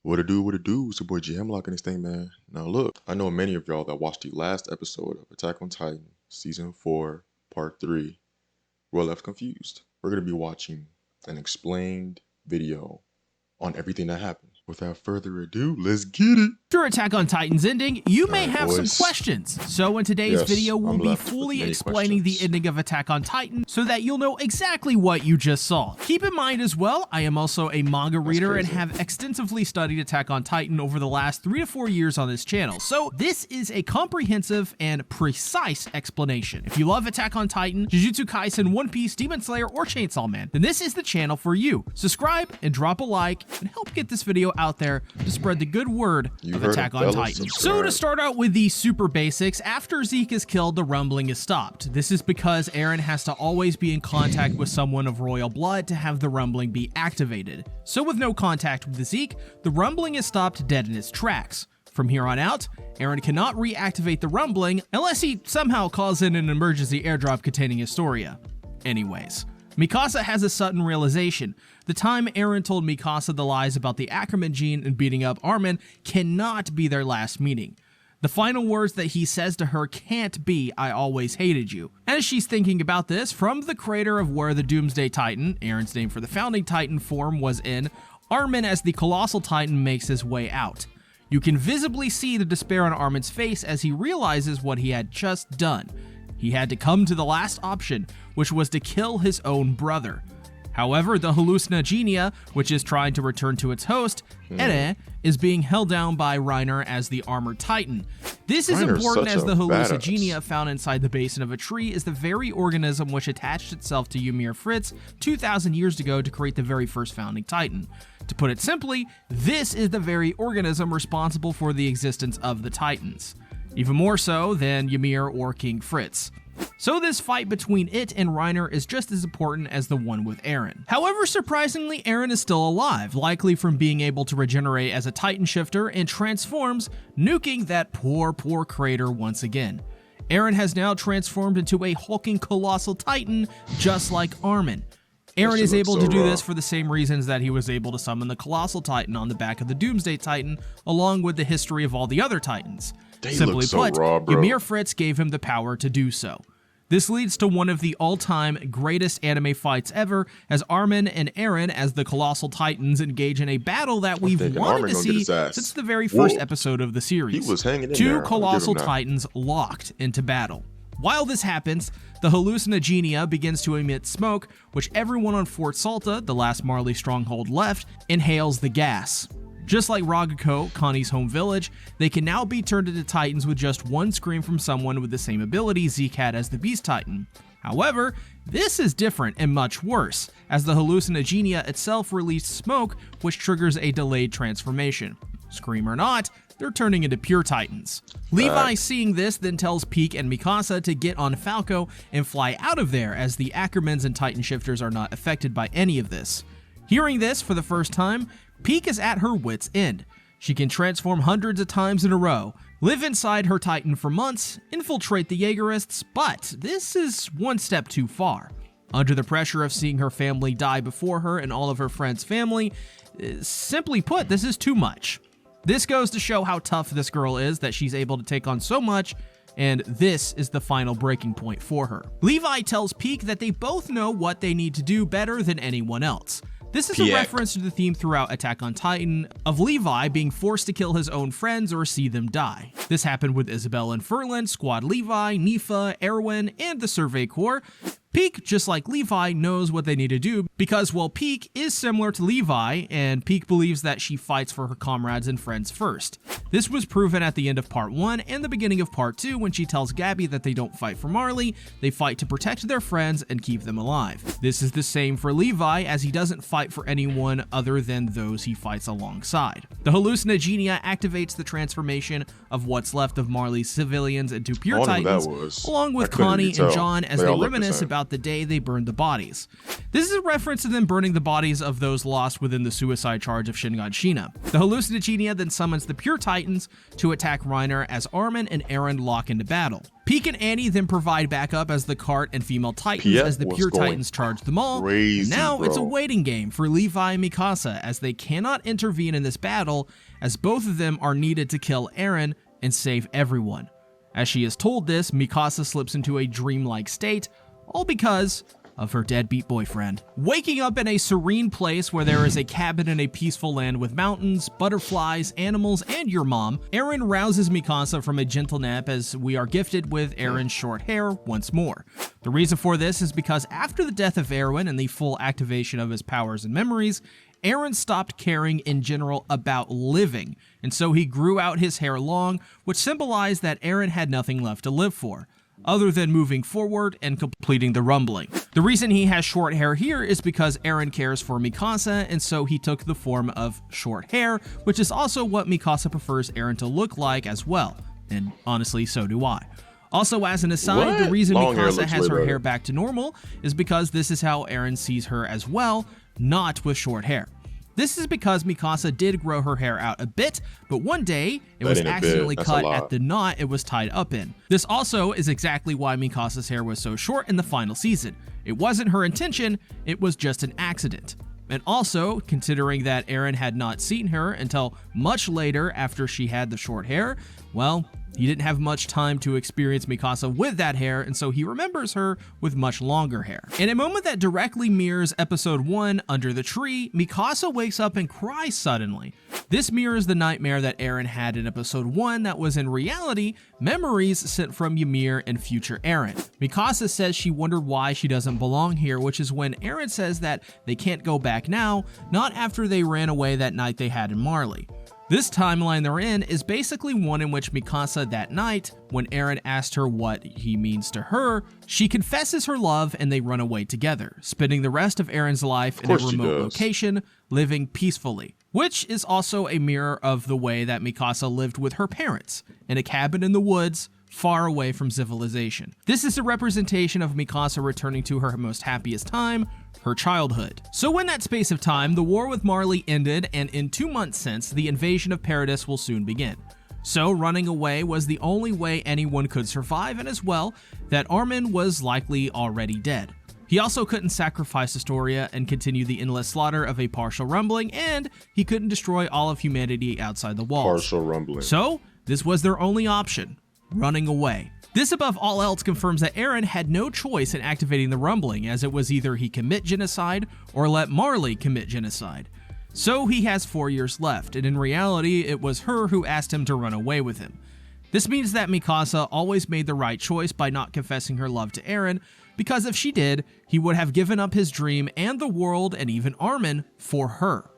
What it do? It's your boy G.hemlock and this thing, man. Now look, I know many of y'all that watched the last episode of Attack on Titan, Season 4, Part 3, were left confused. We're going to be watching an explained video on everything that happened. Without further ado, let's get it. After Attack on Titan's ending, you may have boys. some questions. So in today's video, we'll I'm be left with fully many explaining the questions. ending of Attack on Titan so that you'll know exactly what you just saw. Keep in mind as well, I am also a manga reader and crazy. have extensively studied Attack on Titan over the last 3 to 4 years on this channel. So this is a comprehensive and precise explanation. If you love Attack on Titan, Jujutsu Kaisen, One Piece, Demon Slayer, or Chainsaw Man, then this is the channel for you. Subscribe and drop a like and help get this video out there to spread the good word of heard Attack it, on fellas. Titan. Subscribe. So to start out with the super basics, after Zeke is killed, the rumbling is stopped. This is because Eren has to always be in contact with someone of royal blood to have the rumbling be activated. So with no contact with Zeke, the rumbling is stopped dead in its tracks. From here on out, Eren cannot reactivate the rumbling unless he somehow calls in an emergency airdrop containing Historia. Anyways, Mikasa has a sudden realization. The time Eren told Mikasa the lies about the Ackerman gene and beating up Armin cannot be their last meeting. The final words that he says to her can't be, "I always hated you." As she's thinking about this, from the crater of where the Doomsday Titan, Eren's name for the founding Titan form, was in, Armin as the Colossal Titan makes his way out. You can visibly see the despair on Armin's face as he realizes what he had just done. He had to come to the last option, which was to kill his own brother. However, the hallucinogenia, which is trying to return to its host, Ere, is being held down by Reiner as the armored titan. This is Reiner's important such as a the hallucinogenia badass. found inside the basin of a tree is the very organism which attached itself to Ymir Fritz 2,000 years ago to create the very first founding titan. To put it simply, this is the very organism responsible for the existence of the titans. Even more so than Ymir or King Fritz. So this fight between it and Reiner is just as important as the one with Eren. However, surprisingly, Eren is still alive, likely from being able to regenerate as a Titan shifter and transforms, nuking that poor crater once again. Eren has now transformed into a hulking colossal Titan, just like Armin. Eren is able to do this for the same reasons that he was able to summon the Colossal Titan on the back of the Doomsday Titan, along with the history of all the other Titans. They Simply look so put, raw, bro. Ymir Fritz gave him the power to do so. This leads to one of the all-time greatest anime fights ever, as Armin and Eren, as the Colossal Titans, engage in a battle that we've thinking wanted Armin to gonna get see his ass since the very first whooped. episode of the series. He was hanging in there. Two I'll give Colossal him that. Titans locked into battle. While this happens, the hallucinogenia begins to emit smoke, which everyone on Fort Salta, the last Marley stronghold left, inhales the gas. Just like Ragako, Connie's home village, they can now be turned into Titans with just one scream from someone with the same ability Zeke had as the Beast Titan. However, this is different and much worse, as the hallucinogenia itself released smoke, which triggers a delayed transformation. Scream or not, they're turning into pure Titans. Levi, seeing this, then tells Peak and Mikasa to get on Falco and fly out of there, as the Ackermans and Titan shifters are not affected by any of this. Hearing this for the first time, Peak is at her wit's end. She can transform hundreds of times in a row, live inside her Titan for months, infiltrate the Jaegerists, but this is one step too far. Under the pressure of seeing her family die before her and all of her friends' family, simply put, this is too much. This goes to show how tough this girl is, that she's able to take on so much, and this is the final breaking point for her. Levi tells Peak that they both know what they need to do better than anyone else. This is a reference to the theme throughout Attack on Titan of Levi being forced to kill his own friends or see them die. This happened with Isabel and Ferland, Squad Levi, Nifa, Erwin, and the Survey Corps. Peak, just like Levi, knows what they need to do because, well, Peak is similar to Levi, and Peak believes that she fights for her comrades and friends first. This was proven at the end of Part 1 and the beginning of Part 2 when she tells Gabby that they don't fight for Marley, they fight to protect their friends and keep them alive. This is the same for Levi, as he doesn't fight for anyone other than those he fights alongside. The hallucinogenia activates the transformation of what's left of Marley's civilians into pure Titans, along with Connie and John as they reminisce about the day they burned the bodies. This is a reference to them burning the bodies of those lost within the suicide charge of Shingon Shina. The hallucinogenia then summons the pure Titans Titans to attack Reiner as Armin and Eren lock into battle. Peek and Annie then provide backup as the Cart and female Titans as the Pure Titans charge them all. And now it's a waiting game for Levi and Mikasa as they cannot intervene in this battle as both of them are needed to kill Eren and save everyone. As she is told this, Mikasa slips into a dreamlike state, all because of her deadbeat boyfriend. Waking up in a serene place where there is a cabin in a peaceful land with mountains, butterflies, animals, and your mom, Eren rouses Mikasa from a gentle nap as we are gifted with Eren's short hair once more. The reason for this is because after the death of Erwin and the full activation of his powers and memories, Eren stopped caring in general about living, and so he grew out his hair long, which symbolized that Eren had nothing left to live for, other than moving forward and completing the rumbling. The reason he has short hair here is because Eren cares for Mikasa, and so he took the form of short hair, which is also what Mikasa prefers Eren to look like as well, and honestly, so do I. Also, as an aside, the reason Mikasa has her hair back to normal is because this is how Eren sees her as well, not with short hair. This is because Mikasa did grow her hair out a bit, but one day it was accidentally cut at the knot it was tied up in. This also is exactly why Mikasa's hair was so short in the final season. It wasn't her intention, it was just an accident. And also, considering that Eren had not seen her until much later after she had the short hair, well, he didn't have much time to experience Mikasa with that hair, and so he remembers her with much longer hair. In a moment that directly mirrors episode 1, Under the Tree, Mikasa wakes up and cries suddenly. This mirrors the nightmare that Eren had in episode 1 that was in reality memories sent from Ymir and future Eren. Mikasa says she wondered why she doesn't belong here, which is when Eren says that they can't go back now, not after they ran away that night they had in Marley. This timeline they're in is basically one in which Mikasa that night, when Eren asked her what he means to her, she confesses her love and they run away together, spending the rest of Eren's life in a remote location, living peacefully. Which is also a mirror of the way that Mikasa lived with her parents, in a cabin in the woods, far away from civilization. This is a representation of Mikasa returning to her most happiest time, her childhood. So in that space of time, the war with Marley ended, and in 2 months since, the invasion of Paradis will soon begin. So running away was the only way anyone could survive, and as well, that Armin was likely already dead. He also couldn't sacrifice Astoria and continue the endless slaughter of a partial rumbling, and he couldn't destroy all of humanity outside the walls. Partial rumbling. So this was their only option, running away. This above all else confirms that Eren had no choice in activating the rumbling, as it was either he commit genocide or let Marley commit genocide. So he has 4 years left, and in reality it was her who asked him to run away with him. This means that Mikasa always made the right choice by not confessing her love to Eren, because if she did, he would have given up his dream and the world and even Armin for her.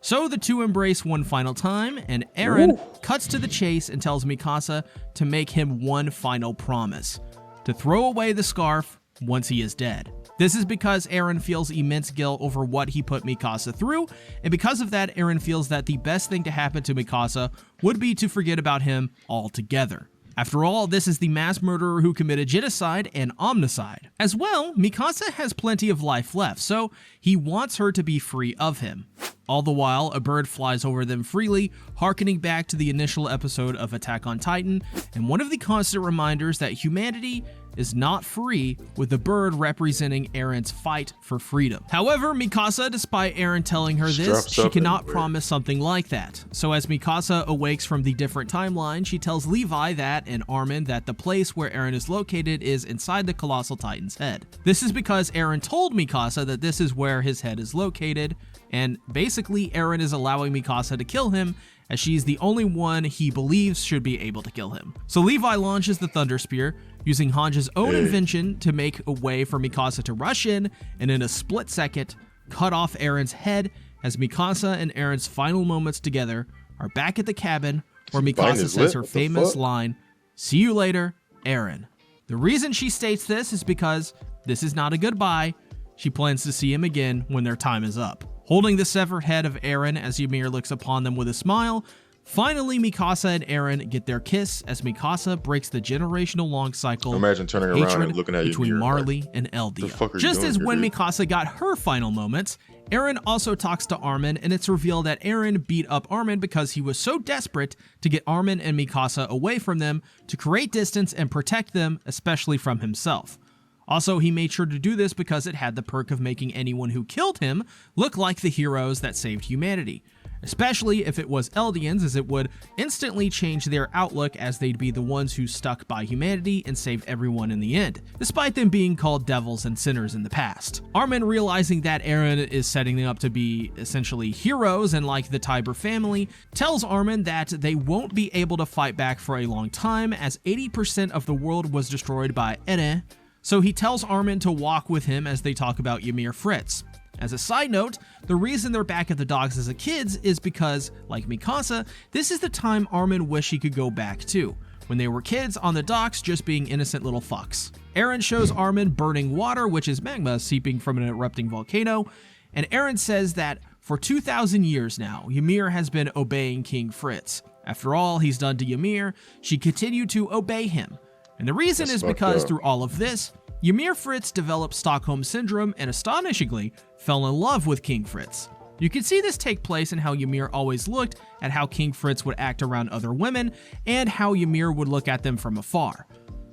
So the two embrace one final time, and Eren cuts to the chase and tells Mikasa to make him one final promise: to throw away the scarf once he is dead. This is because Eren feels immense guilt over what he put Mikasa through, and because of that, Eren feels that the best thing to happen to Mikasa would be to forget about him altogether. After all, this is the mass murderer who committed genocide and omnicide. As well, Mikasa has plenty of life left, so he wants her to be free of him. All the while, a bird flies over them freely, harkening back to the initial episode of Attack on Titan, and one of the constant reminders that humanity is not free, with the bird representing Eren's fight for freedom. However, Mikasa, despite Eren telling her this, she cannot promise something like that. So as Mikasa awakes from the different timeline, she tells Levi that, and Armin, that the place where Eren is located is inside the Colossal Titan's head. This is because Eren told Mikasa that this is where his head is located, and basically Eren is allowing Mikasa to kill him, as she's the only one he believes should be able to kill him. So Levi launches the Thunder Spear, using Hange's own invention to make a way for Mikasa to rush in, and in a split second, cut off Eren's head, as Mikasa and Eren's final moments together are back at the cabin, where Mikasa says her famous line, "See you later, Eren." The reason she states this is because this is not a goodbye. She plans to see him again when their time is up. Holding the severed head of Eren as Ymir looks upon them with a smile, Finally, Mikasa and Eren get their kiss as Mikasa breaks the generational-long cycle Imagine turning of around hatred and looking at between Ymir, Marley and Eldia. fuck are you Just doing as here, when dude? Mikasa got her final moments, Eren also talks to Armin, and it's revealed that Eren beat up Armin because he was so desperate to get Armin and Mikasa away from them to create distance and protect them, especially from himself. Also, he made sure to do this because it had the perk of making anyone who killed him look like the heroes that saved humanity. Especially if it was Eldians, as it would instantly change their outlook as they'd be the ones who stuck by humanity and saved everyone in the end, despite them being called devils and sinners in the past. Armin, realizing that Eren is setting them up to be essentially heroes and like the Tiber family, tells Armin that they won't be able to fight back for a long time as 80% of the world was destroyed by Eren, so he tells Armin to walk with him as they talk about Ymir Fritz. As a side note, the reason they're back at the docks as kids is because, like Mikasa, this is the time Armin wished he could go back to, when they were kids on the docks just being innocent little fucks. Eren shows Armin burning water, which is magma seeping from an erupting volcano, and Eren says that for 2,000 years now, Ymir has been obeying King Fritz. After all he's done to Ymir, she continued to obey him. And the reason is because through all of this, Ymir Fritz developed Stockholm Syndrome and astonishingly fell in love with King Fritz. You can see this take place in how Ymir always looked at how King Fritz would act around other women and how Ymir would look at them from afar.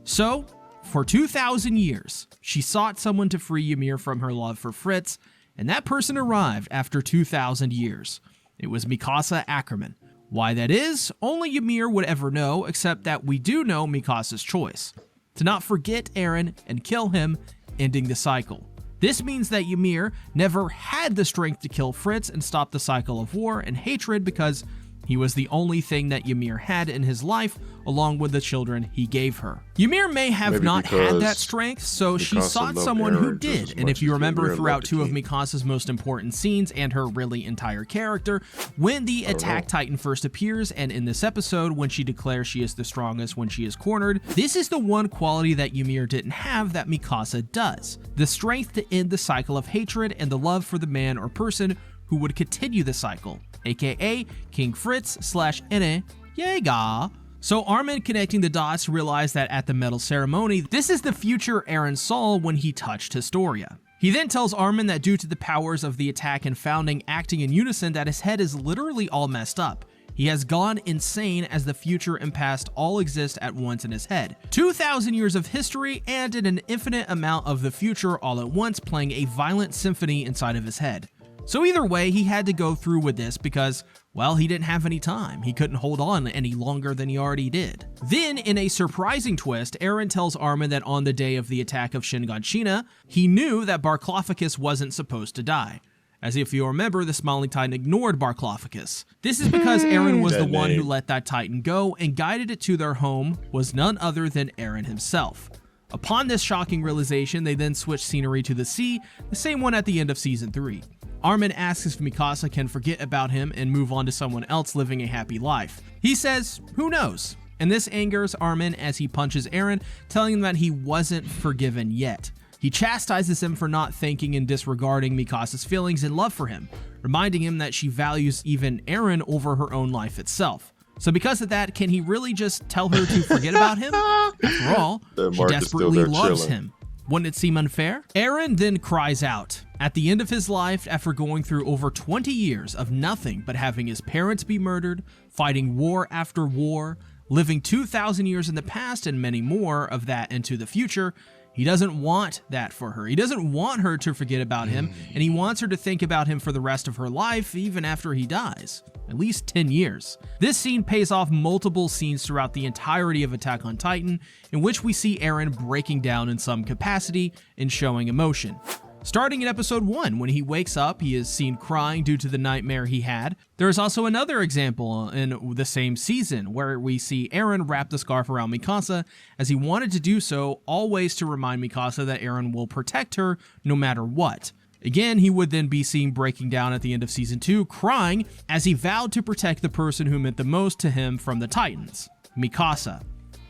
So, for 2,000 years, she sought someone to free Ymir from her love for Fritz, and that person arrived after 2,000 years. It was Mikasa Ackerman. Why that is, only Ymir would ever know, except that we do know Mikasa's choice: to not forget Eren and kill him, ending the cycle. This means that Ymir never had the strength to kill Fritz and stop the cycle of war and hatred because he was the only thing that Ymir had in his life, along with the children he gave her. Ymir may have Maybe not had because that strength, so she Mikasa sought loved someone who Eren just did. as And much if you as remember Ymir throughout loved the two of king. Mikasa's most important scenes and her really entire character, when the Attack Titan first appears, and in this episode when she declares she is the strongest when she is cornered, this is the one quality that Ymir didn't have that Mikasa does: the strength to end the cycle of hatred and the love for the man or person who would continue the cycle, aka King Fritz / Eren Yeager. So Armin, connecting the dots, realized that at the medal ceremony, this is the future Eren saw when he touched Historia. He then tells Armin that due to the powers of the attack and founding acting in unison, that his head is literally all messed up. He has gone insane as the future and past all exist at once in his head. 2,000 years of history and an infinite amount of the future all at once playing a violent symphony inside of his head. So either way, he had to go through with this because, well, he didn't have any time. He couldn't hold on any longer than he already did. Then, in a surprising twist, Eren tells Armin that on the day of the attack of Shinganshina, he knew that Barclophagus wasn't supposed to die. As if you remember, the Smiling Titan ignored Barclophagus. This is because Eren was the one who let that Titan go, and guided it to their home was none other than Eren himself. Upon this shocking realization, they then switch scenery to the sea, the same one at the end of Season 3. Armin asks if Mikasa can forget about him and move on to someone else living a happy life. He says, who knows? And this angers Armin as he punches Eren, telling him that he wasn't forgiven yet. He chastises him for not thanking and disregarding Mikasa's feelings and love for him, reminding him that she values even Eren over her own life itself. So because of that, can he really just tell her to forget about him? After all, she desperately loves him. Wouldn't it seem unfair? Eren then cries out. At the end of his life, after going through over 20 years of nothing but having his parents be murdered, fighting war after war, living 2,000 years in the past and many more of that into the future, he doesn't want that for her. He doesn't want her to forget about him, and he wants her to think about him for the rest of her life, even after he dies. At least 10 years. This scene pays off multiple scenes throughout the entirety of Attack on Titan, in which we see Eren breaking down in some capacity and showing emotion. Starting in episode 1, when he wakes up, he is seen crying due to the nightmare he had. There is also another example in the same season, where we see Eren wrap the scarf around Mikasa, as he wanted to do so, always to remind Mikasa that Eren will protect her no matter what. Again, he would then be seen breaking down at the end of Season 2, crying, as he vowed to protect the person who meant the most to him from the Titans, Mikasa.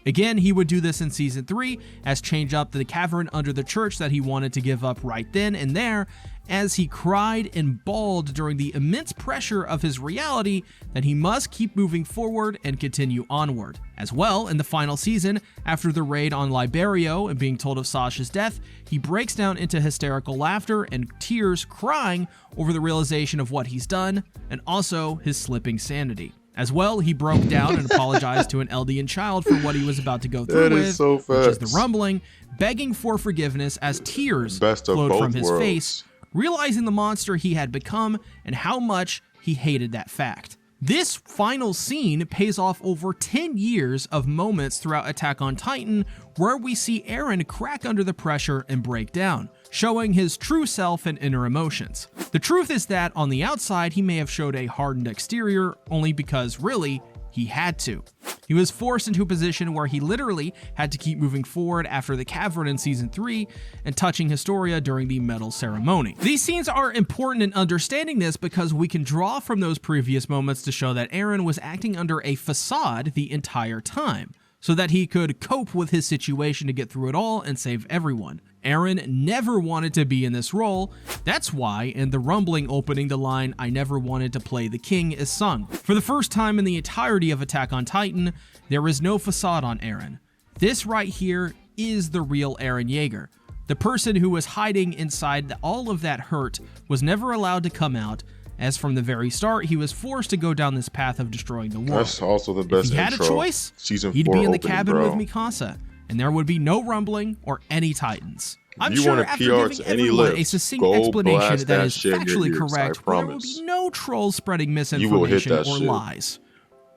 Again, he would do this in Season 3, as change up the cavern under the church that he wanted to give up right then and there, as he cried and bawled during the immense pressure of his reality that he must keep moving forward and continue onward. As well, in the final season, after the raid on Liberio and being told of Sasha's death, he breaks down into hysterical laughter and tears, crying over the realization of what he's done, and also his slipping sanity. As well, he broke down and apologized to an Eldian child for what he was about to go through with, which is the rumbling, begging for forgiveness as tears flowed from his face, realizing the monster he had become and how much he hated that fact. This final scene pays off over 10 years of moments throughout Attack on Titan where we see Eren crack under the pressure and break down, showing his true self and inner emotions. The truth is that on the outside he may have showed a hardened exterior only because, really, he had to. He was forced into a position where he literally had to keep moving forward after the cavern in Season 3 and touching Historia during the medal ceremony. These scenes are important in understanding this because we can draw from those previous moments to show that Eren was acting under a facade the entire time, so that he could cope with his situation to get through it all and save everyone. Eren never wanted to be in this role. That's why in the rumbling opening, the line, "I never wanted to play the king," is sung. For the first time in the entirety of Attack on Titan, there is no facade on Eren. This right here is the real Eren Yeager. The person who was hiding inside all of that hurt was never allowed to come out, as from the very start, he was forced to go down this path of destroying the world. That's also the best If he had intro. a choice, Season he'd 4 be in the opening, cabin bro. with Mikasa, and there would be no rumbling or any Titans. I'm If you sure want a after PR giving to any everyone a lips, succinct go explanation blast that that is shit in your factually ears, correct, I there will promise. be no trolls spreading will hit misinformation that or shit. lies.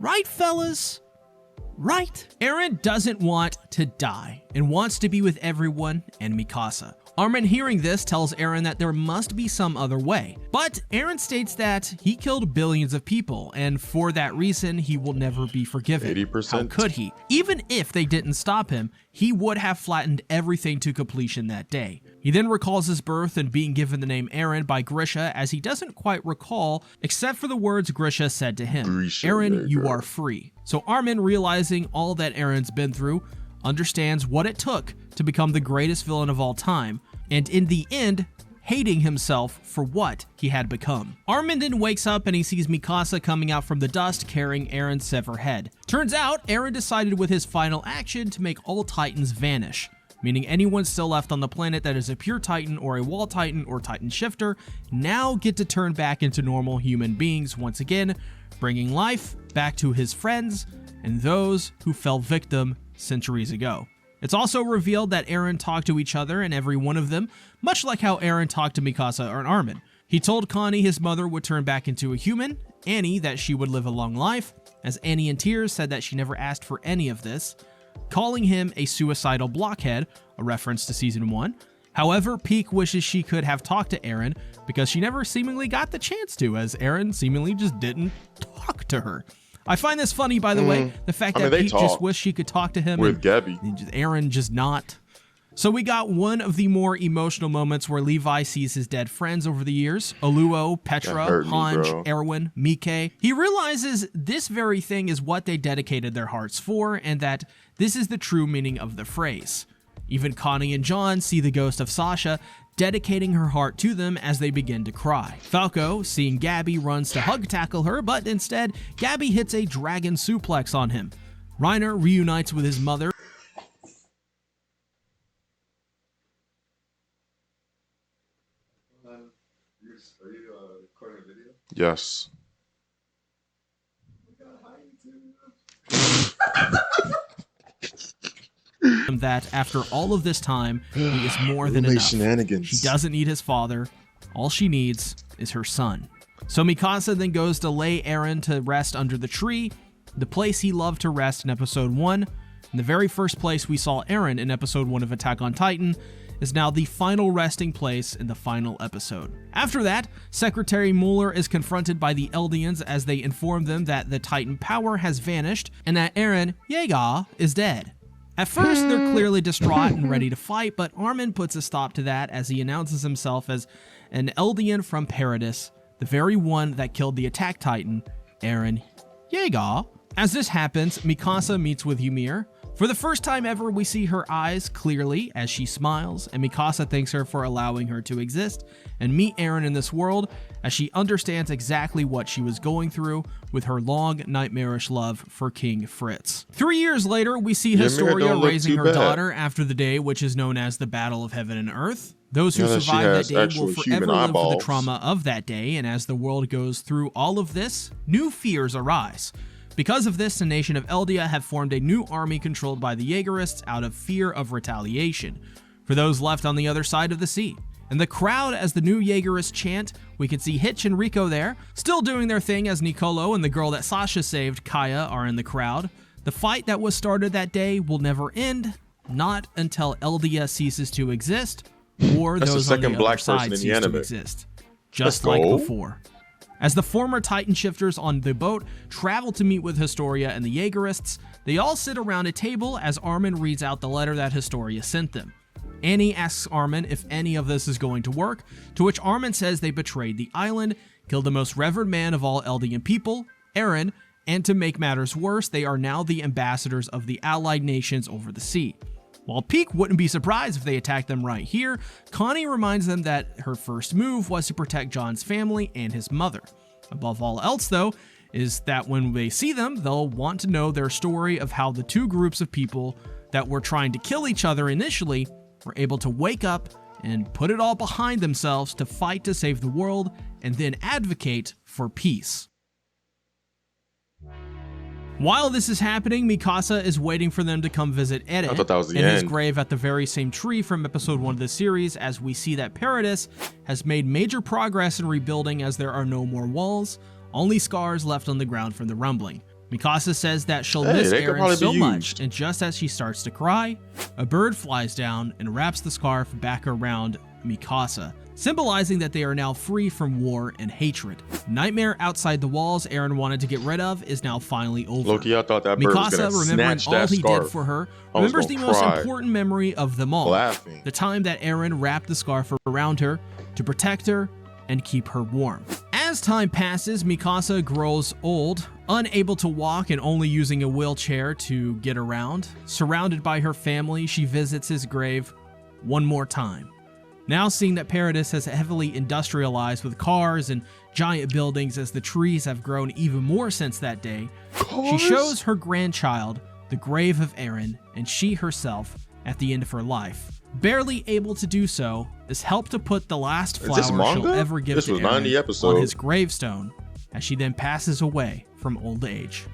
Right, fellas? Right? Eren doesn't want to die and wants to be with everyone and Mikasa. Armin, hearing this, tells Eren that there must be some other way. But Eren states that he killed billions of people, and for that reason, he will never be forgiven. 80%. How could he? Even if they didn't stop him, he would have flattened everything to completion that day. He then recalls his birth and being given the name Eren by Grisha, as he doesn't quite recall, except for the words Grisha said to him, Grisha, "Eren, you girl. are free." So Armin, realizing all that Eren's been through, understands what it took to become the greatest villain of all time, and in the end, hating himself for what he had become. Armin then wakes up and he sees Mikasa coming out from the dust carrying Eren's severed head. Turns out, Eren decided with his final action to make all Titans vanish, meaning anyone still left on the planet that is a pure Titan or a wall Titan or Titan shifter now get to turn back into normal human beings once again, bringing life back to his friends and those who fell victim centuries ago. It's also revealed that Eren talked to each other and every one of them, much like how Eren talked to Mikasa or Armin. He told Connie his mother would turn back into a human, Annie that she would live a long life, as Annie in tears said that she never asked for any of this, calling him a suicidal blockhead, a reference to Season 1. However, Peak wishes she could have talked to Eren because she never seemingly got the chance to, as Eren seemingly just didn't talk to her. I find this funny, by the way, the fact that Pete just wished she could talk to him with and Gabby. Eren just not. So we got one of the more emotional moments where Levi sees his dead friends over the years, Oluo, Petra, hurt me, Hanj, bro. Erwin, Mike. He realizes this very thing is what they dedicated their hearts for, and that this is the true meaning of the phrase. Even Connie and John see the ghost of Sasha, dedicating her heart to them as they begin to cry. Falco, seeing Gabby, runs to hug tackle her, but instead, Gabby hits a dragon suplex on him. Reiner reunites with his mother. Are you recording a video? Yes. That after all of this time, he is more than Roommate enough. shenanigans. She doesn't need his father. All she needs is her son. So Mikasa then goes to lay Eren to rest under the tree, the place he loved to rest in episode 1, and the very first place we saw Eren in episode 1 of Attack on Titan is now the final resting place in the final episode. After that, Secretary Mueller is confronted by the Eldians as they inform them that the Titan power has vanished and that Eren Yeager is dead. At first, they're clearly distraught and ready to fight, but Armin puts a stop to that as he announces himself as an Eldian from Paradis, the very one that killed the Attack Titan, Eren Yeager. As this happens, Mikasa meets with Ymir, For the first time ever, we see her eyes clearly as she smiles, and Mikasa thanks her for allowing her to exist and meet Eren in this world, as she understands exactly what she was going through with her long, nightmarish love for King Fritz. 3 years later, we see Historia raising her daughter after the day which is known as the Battle of Heaven and Earth. Those who survive that day will forever live with the trauma of that day, and as the world goes through all of this, new fears arise. Because of this, the nation of Eldia have formed a new army controlled by the Jaegerists out of fear of retaliation for those left on the other side of the sea. And the crowd, as the new Jaegerists chant, we can see Hitch and Rico there, still doing their thing as Nicolo and the girl that Sasha saved, Kaya, are in the crowd. The fight that was started that day will never end, not until Eldia ceases to exist, or those on the other side cease to exist, just like before. As the former Titan shifters on the boat travel to meet with Historia and the Jaegerists, they all sit around a table as Armin reads out the letter that Historia sent them. Annie asks Armin if any of this is going to work, to which Armin says they betrayed the island, killed the most revered man of all Eldian people, Eren, and to make matters worse, they are now the ambassadors of the allied nations over the sea. While Peak wouldn't be surprised if they attacked them right here, Connie reminds them that her first move was to protect John's family and his mother. Above all else, though, is that when they see them, they'll want to know their story of how the two groups of people that were trying to kill each other initially were able to wake up and put it all behind themselves to fight to save the world and then advocate for peace. While this is happening, Mikasa is waiting for them to come visit Eren in his grave at the very same tree from episode 1 of the series, as we see that Paradis has made major progress in rebuilding as there are no more walls, only scars left on the ground from the rumbling. Mikasa says that she'll miss Eren so much, and just as she starts to cry, a bird flies down and wraps the scarf back around Mikasa, symbolizing that they are now free from war and hatred. Nightmare outside the walls Eren wanted to get rid of is now finally over. Loki, I thought that bird was gonna remembering snatch all that he scarf. did for her, remembers the most important memory of them all, the time that Eren wrapped the scarf around her to protect her and keep her warm. As time passes, Mikasa grows old, unable to walk and only using a wheelchair to get around. Surrounded by her family, she visits his grave one more time. Now seeing that Paradis has heavily industrialized with cars and giant buildings as the trees have grown even more since that day, she shows her grandchild the grave of Eren and she herself at the end of her life. Barely able to do so, is helped to put the last flower she'll ever give to Eren on his gravestone as she then passes away from old age,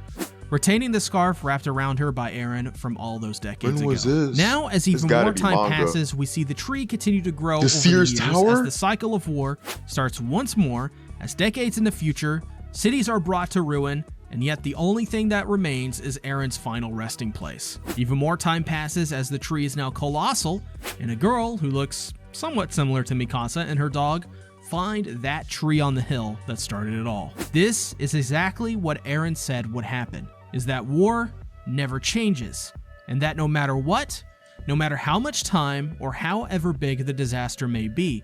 retaining the scarf wrapped around her by Eren from all those decades ago. Now, as even more time passes, we see the tree continue to grow over the years as the cycle of war starts once more, as decades in the future, cities are brought to ruin, and yet the only thing that remains is Eren's final resting place. Even more time passes as the tree is now colossal, and a girl who looks somewhat similar to Mikasa and her dog find that tree on the hill that started it all. This is exactly what Eren said would happen, is that war never changes, and that no matter what, no matter how much time or however big the disaster may be,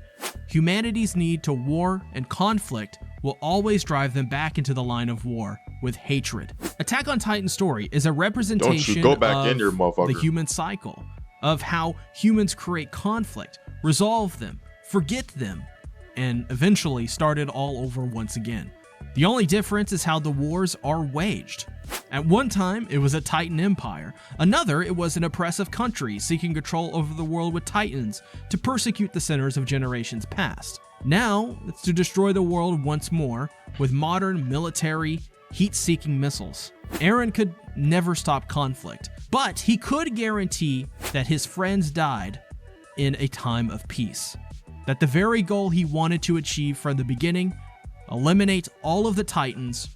humanity's need to war and conflict will always drive them back into the line of war with hatred. Attack on Titan's story is a representation of the human cycle, of how humans create conflict, resolve them, forget them, and eventually start it all over once again. The only difference is how the wars are waged. At one time, it was a Titan empire. Another, it was an oppressive country seeking control over the world with Titans to persecute the sinners of generations past. Now, it's to destroy the world once more with modern military, heat-seeking missiles. Eren could never stop conflict, but he could guarantee that his friends died in a time of peace. That the very goal he wanted to achieve from the beginning, eliminate all of the Titans,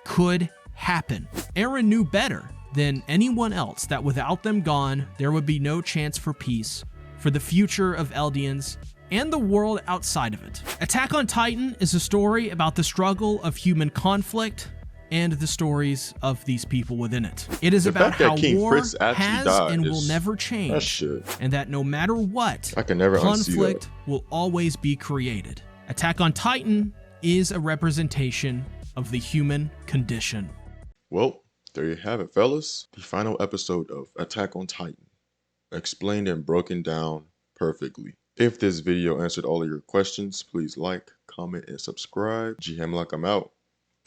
could happen. Eren knew better than anyone else that without them gone, there would be no chance for peace, for the future of Eldians, and the world outside of it. Attack on Titan is a story about the struggle of human conflict and the stories of these people within it. It is about how war has and will never change, and that no matter what, conflict will always be created. Attack on Titan is a representation of the human condition. Well, There you have it, fellas. The final episode of Attack on Titan. Explained and broken down perfectly. If this video answered all of your questions, please like, comment, and subscribe. G.hemlock, I'm out.